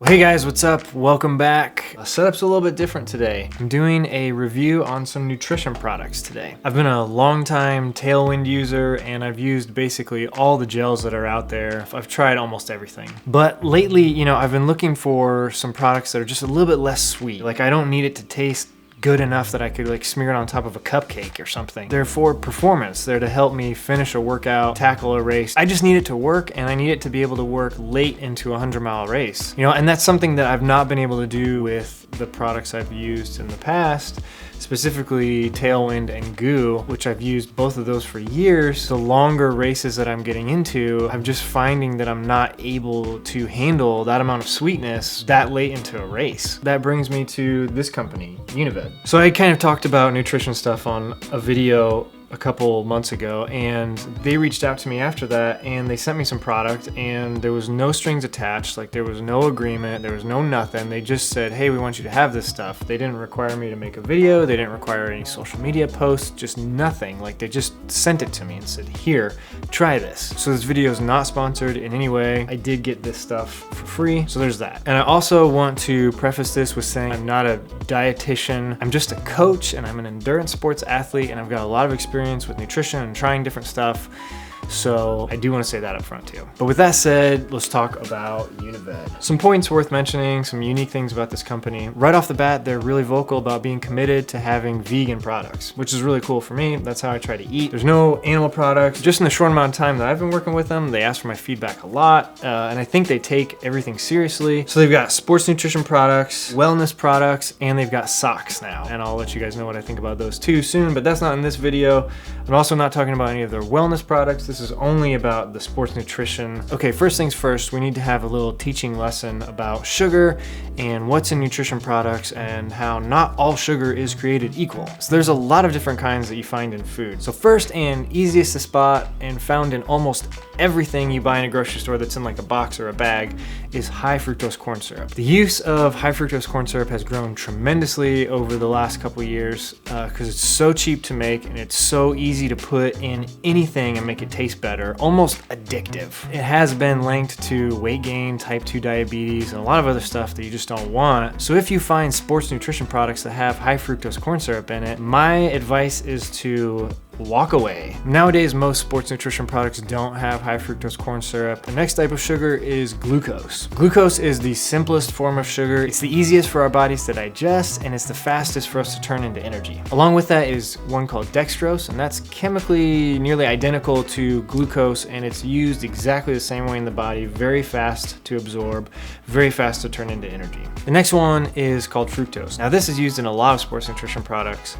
Hey guys, what's up? Welcome back. The setup's a little bit different today. I'm doing a review on some nutrition products today. I've been a long-time Tailwind user and I've used basically all the gels that are out there. I've tried almost everything. But lately, I've been looking for some products that are just a little bit less sweet. Like I don't need it to taste good enough that I could smear it on top of a cupcake or something. They're for performance. They're to help me finish a workout, tackle a race. I just need it to work, and I need it to be able to work late into a 100-mile race. And that's something that I've not been able to do with the products I've used in the past, specifically Tailwind and Goo, which I've used both of those for years. The longer races that I'm getting into, I'm just finding that I'm not able to handle that amount of sweetness that late into a race. That brings me to this company, Unived. So I kind of talked about nutrition stuff on a video a couple months ago, and they reached out to me after that and they sent me some product, and there was no strings attached. There was no agreement, there was no nothing. They just said, hey, we want you to have this stuff. They didn't require me to make a video, they didn't require any social media posts, just nothing. They just sent it to me and said, here, try this. So this video is not sponsored in any way. I did get this stuff for free, so there's that. And I also want to preface this with saying I'm not a dietitian, I'm just a coach, and I'm an endurance sports athlete, and I've got a lot of experience with nutrition and trying different stuff. So I do want to say that up front too. But with that said, let's talk about Unived. Some points worth mentioning, some unique things about this company. Right off the bat, they're really vocal about being committed to having vegan products, which is really cool for me. That's how I try to eat. There's no animal products. Just in the short amount of time that I've been working with them, they ask for my feedback a lot, and I think they take everything seriously. So they've got sports nutrition products, wellness products, and they've got socks now. And I'll let you guys know what I think about those too soon, but that's not in this video. I'm also not talking about any of their wellness products. This is only about the sports nutrition. Okay, first things first, we need to have a little teaching lesson about sugar and what's in nutrition products and how not all sugar is created equal. So there's a lot of different kinds that you find in food. So first and easiest to spot and found in almost everything you buy in a grocery store that's in a box or a bag is high fructose corn syrup. The use of high fructose corn syrup has grown tremendously over the last couple years because it's so cheap to make and it's so easy to put in anything and make it taste better, almost addictive. It has been linked to weight gain, type 2 diabetes, and a lot of other stuff that you just don't want. So if you find sports nutrition products that have high fructose corn syrup in it, my advice is to walk away. Nowadays, most sports nutrition products don't have high fructose corn syrup. The next type of sugar is glucose. Glucose is the simplest form of sugar. It's the easiest for our bodies to digest, and it's the fastest for us to turn into energy. Along with that is one called dextrose, and that's chemically nearly identical to glucose, and it's used exactly the same way in the body, very fast to absorb, very fast to turn into energy. The next one is called fructose. Now this is used in a lot of sports nutrition products,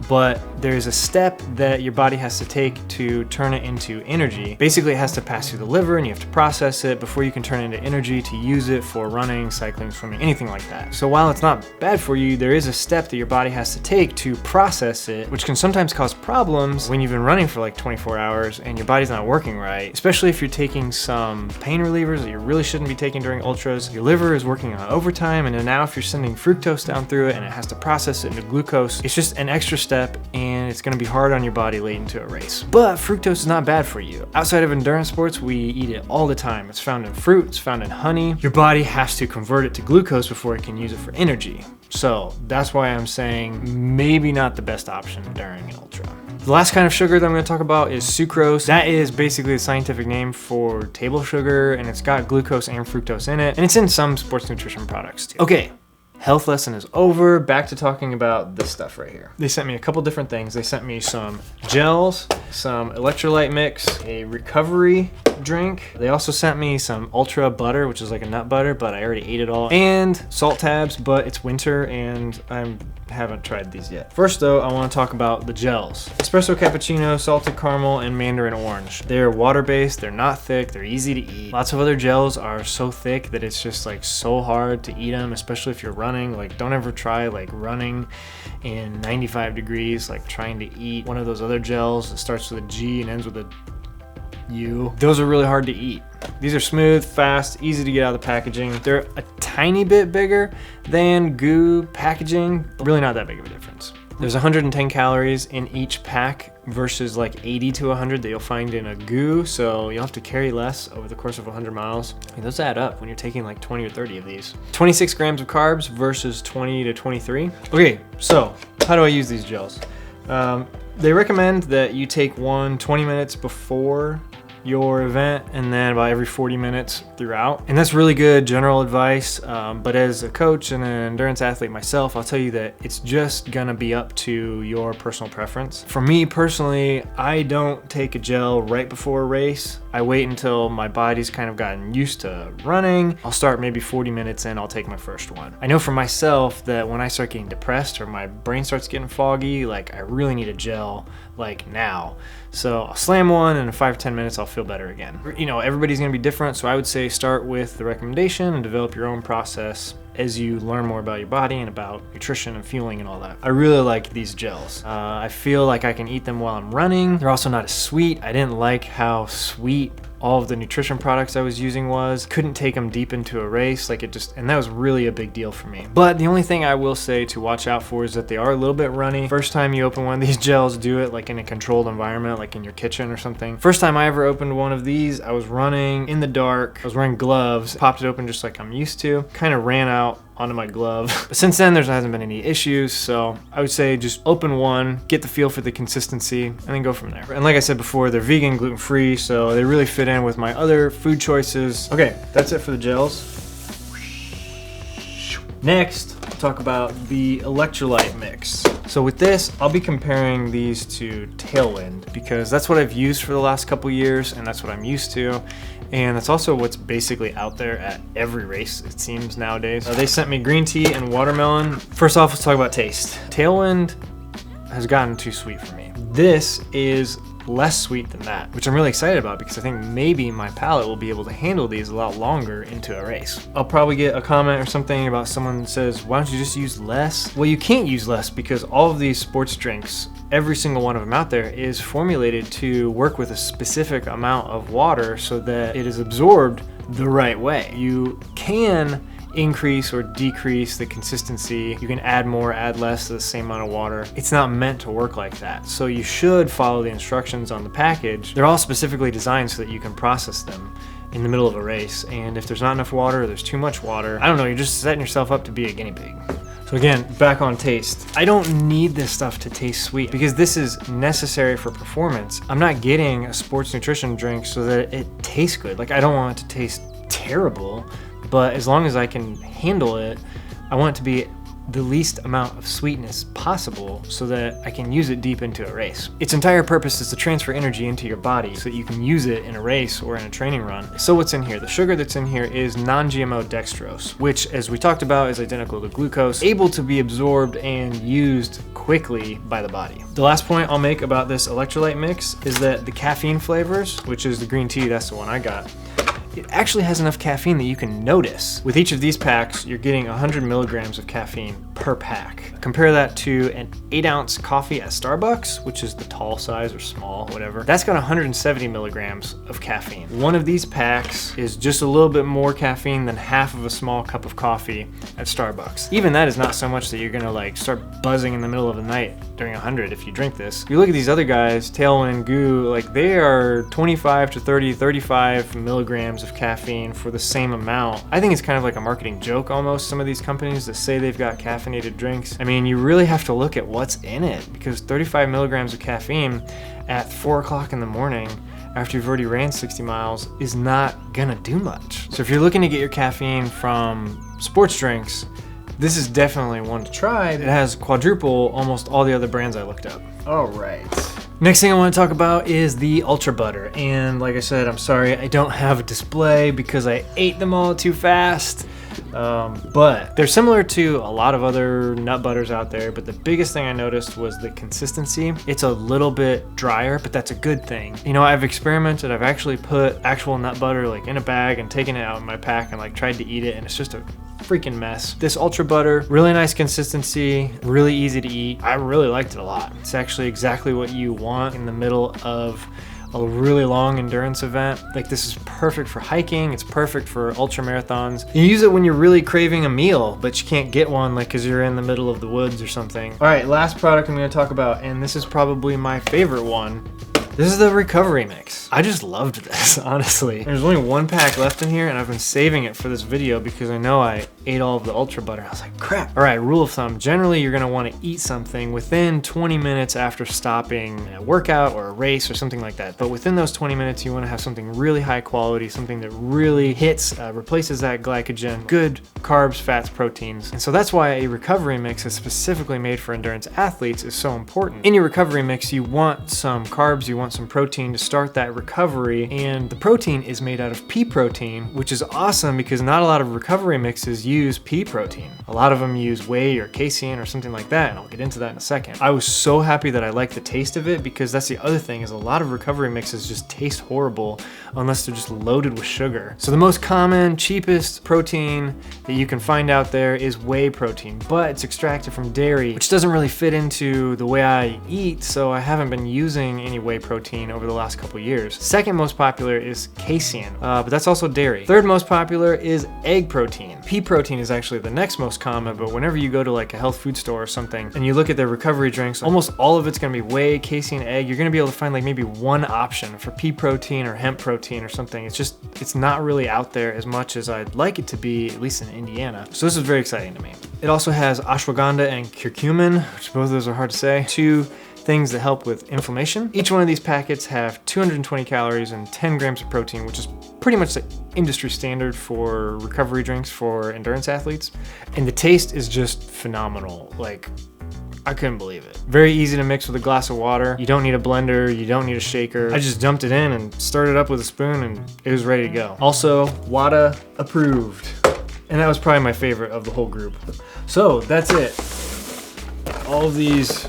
but there's a step that your body has to take to turn it into energy. Basically, it has to pass through the liver and you have to process it before you can turn it into energy to use it for running, cycling, swimming, anything like that. So while it's not bad for you, there is a step that your body has to take to process it, which can sometimes cause problems when you've been running for 24 hours and your body's not working right, especially if you're taking some pain relievers that you really shouldn't be taking during ultras. Your liver is working on overtime, and then now if you're sending fructose down through it and it has to process it into glucose, it's just an extra step, and it's gonna be hard on your body late into a race. But fructose is not bad for you. Outside of endurance sports, we eat it all the time. It's found in fruit, it's found in honey. Your body has to convert it to glucose before it can use it for energy. So that's why I'm saying maybe not the best option during an ultra. The last kind of sugar that I'm going to talk about is sucrose. That is basically the scientific name for table sugar, and it's got glucose and fructose in it, and it's in some sports nutrition products too. Okay. Health lesson is over. Back to talking about this stuff right here. They sent me a couple different things. They sent me some gels, some electrolyte mix, a recovery drink. They also sent me some ultra butter, which is like a nut butter, but I already ate it all, and salt tabs, but it's winter and I haven't tried these yet. First though, I want to talk about the gels. Espresso cappuccino, salted caramel, and mandarin orange. They're water-based, they're not thick, they're easy to eat. Lots of other gels are so thick that it's just so hard to eat them, especially if you're running. Don't ever try running in 95 degrees, trying to eat one of those other gels that starts with a G and ends with a U. Those are really hard to eat. These are smooth, fast, easy to get out of the packaging. They're a tiny bit bigger than Goo packaging, but really not that big of a difference. There's 110 calories in each pack versus like 80 to 100 that you'll find in a goo, so you'll have to carry less over the course of 100 miles. I mean, those add up when you're taking like 20 or 30 of these. 26 grams of carbs versus 20 to 23. Okay, so how do I use these gels? They recommend that you take one 20 minutes before your event and then about every 40 minutes throughout. And that's really good general advice, but as a coach and an endurance athlete myself, I'll tell you that it's just gonna be up to your personal preference. For me personally, I don't take a gel right before a race. I wait until my body's kind of gotten used to running. I'll start maybe 40 minutes in, I'll take my first one. I know for myself that when I start getting depressed or my brain starts getting foggy, like I really need a gel like now. So I'll slam one and in 5-10 minutes I'll feel better again. You know, everybody's gonna be different, so I would say start with the recommendation and develop your own process as you learn more about your body and about nutrition and fueling and all that. I really like these gels. I feel like I can eat them while I'm running. They're also not as sweet. I didn't like how sweet all of the nutrition products I was using was. Couldn't take them deep into a race, like it just, and that was really a big deal for me. But the only thing I will say to watch out for is that they are a little bit runny. First time you open one of these gels, do it like in a controlled environment, like in your kitchen or something. First time I ever opened one of these, I was running in the dark. I was wearing gloves, popped it open just like I'm used to, kind of ran out onto my glove. But since then, there hasn't been any issues, so I would say just open one, get the feel for the consistency, and then go from there. And like I said before, they're vegan, gluten-free, so they really fit in with my other food choices. Okay, that's it for the gels. Next, I'll talk about the electrolyte mix. So with this, I'll be comparing these to Tailwind because that's what I've used for the last couple years and that's what I'm used to. And that's also what's basically out there at every race, it seems nowadays. They sent me green tea and watermelon. First off, let's talk about taste. Tailwind has gotten too sweet for me. This is less sweet than that, which I'm really excited about because I think maybe my palate will be able to handle these a lot longer into a race. I'll probably get a comment or something about someone that says, why don't you just use less? Well, you can't use less because all of these sports drinks, every single one of them out there is formulated to work with a specific amount of water so that it is absorbed the right way. You can increase or decrease the consistency. You can add more, add less to the same amount of water. It's not meant to work like that. So you should follow the instructions on the package. They're all specifically designed so that you can process them in the middle of a race. And if there's not enough water or there's too much water, I don't know, you're just setting yourself up to be a guinea pig. So again, back on taste. I don't need this stuff to taste sweet because this is necessary for performance. I'm not getting a sports nutrition drink so that it tastes good. Like I don't want it to taste terrible, but as long as I can handle it, I want it to be the least amount of sweetness possible so that I can use it deep into a race. Its entire purpose is to transfer energy into your body so that you can use it in a race or in a training run. So what's in here? The sugar that's in here is non-GMO dextrose, which as we talked about is identical to glucose, able to be absorbed and used quickly by the body. The last point I'll make about this electrolyte mix is that the caffeine flavors, which is the green tea, that's the one I got, it actually has enough caffeine that you can notice. With each of these packs, you're getting 100 milligrams of caffeine per pack. Compare that to an 8-ounce coffee at Starbucks, which is the tall size or small, whatever. That's got 170 milligrams of caffeine. One of these packs is just a little bit more caffeine than half of a small cup of coffee at Starbucks. Even that is not so much that you're gonna like start buzzing in the middle of the night during 100 if you drink this. If you look at these other guys, Tailwind, Goo, like they are 25 to 30, 35 milligrams of caffeine for the same amount. I think it's kind of like a marketing joke almost, some of these companies that say they've got caffeinated drinks. I mean, you really have to look at what's in it because 35 milligrams of caffeine at 4 o'clock in the morning after you've already ran 60 miles is not gonna do much. So if you're looking to get your caffeine from sports drinks, this is definitely one to try. It has quadruple almost all the other brands I looked up. All right. Next thing I want to talk about is the Ultra Butter. And like I said, I'm sorry I don't have a display because I ate them all too fast. But they're similar to a lot of other nut butters out there, but the biggest thing I noticed was the consistency. It's a little bit drier, but that's a good thing. You know, I've experimented. I've actually put actual nut butter like in a bag and taken it out in my pack and like tried to eat it, and it's just a freaking mess. This Ultra Butter, really nice consistency, really easy to eat. I really liked it a lot. It's actually exactly what you want in the middle of a really long endurance event. Like, this is perfect for hiking. It's perfect for ultramarathons. You use it when you're really craving a meal, but you can't get one, like, because you're in the middle of the woods or something. All right, last product I'm going to talk about, and this is probably my favorite one. This is the recovery mix. I just loved this, honestly. There's only one pack left in here, and I've been saving it for this video because I know I ate all of the ultra butter. I was like, crap. All right, rule of thumb. Generally, you're gonna wanna eat something within 20 minutes after stopping a workout or a race or something like that. But within those 20 minutes, you wanna have something really high quality, something that really hits, replaces that glycogen, good carbs, fats, proteins. And so that's why a recovery mix is specifically made for endurance athletes is so important. In your recovery mix, you want some carbs, you want some protein to start that recovery, and the protein is made out of pea protein, which is awesome because not a lot of recovery mixes use pea protein. A lot of them use whey or casein or something like that, and I'll get into that in a second. I was so happy that I liked the taste of it because that's the other thing, is a lot of recovery mixes just taste horrible unless they're just loaded with sugar. So the most common, cheapest protein that you can find out there is whey protein, but it's extracted from dairy, which doesn't really fit into the way I eat, so I haven't been using any whey protein over the last couple years. Second most popular is casein, but that's also dairy. Third most popular is egg protein. Pea protein is actually the next most common, but whenever you go to like a health food store or something and you look at their recovery drinks, almost all of it's gonna be whey, casein, egg. You're gonna be able to find like maybe one option for pea protein or hemp protein or something. It's not really out there as much as I'd like it to be, at least in Indiana. So this is very exciting to me. It also has ashwagandha and curcumin, which both of those are hard to say. Two things that help with inflammation. Each one of these packets have 220 calories and 10 grams of protein, which is pretty much the industry standard for recovery drinks for endurance athletes. And the taste is just phenomenal. Like, I couldn't believe it. Very easy to mix with a glass of water. You don't need a blender, you don't need a shaker. I just dumped it in and started up with a spoon and it was ready to go. Also, WADA approved. And that was probably my favorite of the whole group. So that's it. All of these.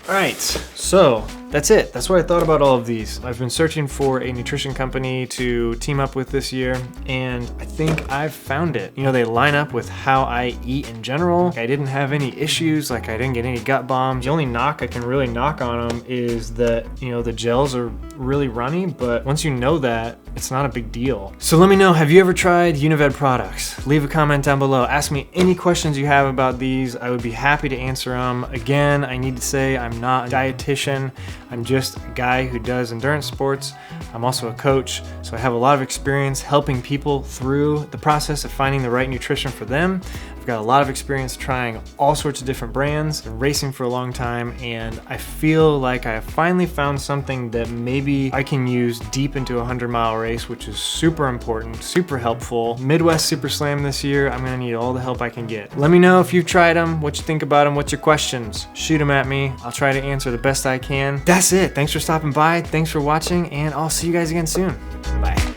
All right, so that's it. That's what I thought about all of these. I've been searching for a nutrition company to team up with this year, and I think I've found it. You know, they line up with how I eat in general. I didn't have any issues, like I didn't get any gut bombs. The only knock I can really knock on them is that, you know, the gels are really runny, but once you know that, it's not a big deal. So let me know, have you ever tried Unived products? Leave a comment down below. Ask me any questions you have about these. I would be happy to answer them. Again, I need to say I'm not a dietitian. I'm just a guy who does endurance sports. I'm also a coach, so I have a lot of experience helping people through the process of finding the right nutrition for them. I've got a lot of experience trying all sorts of different brands, been racing for a long time, and I feel like I have finally found something that maybe I can use deep into a 100-mile race, which is super important, super helpful. Midwest Super Slam this year, I'm gonna need all the help I can get. Let me know if you've tried them, what you think about them, what's your questions. Shoot them at me. I'll try to answer the best I can. That's it. Thanks for stopping by. Thanks for watching, and I'll see you guys again soon. Bye.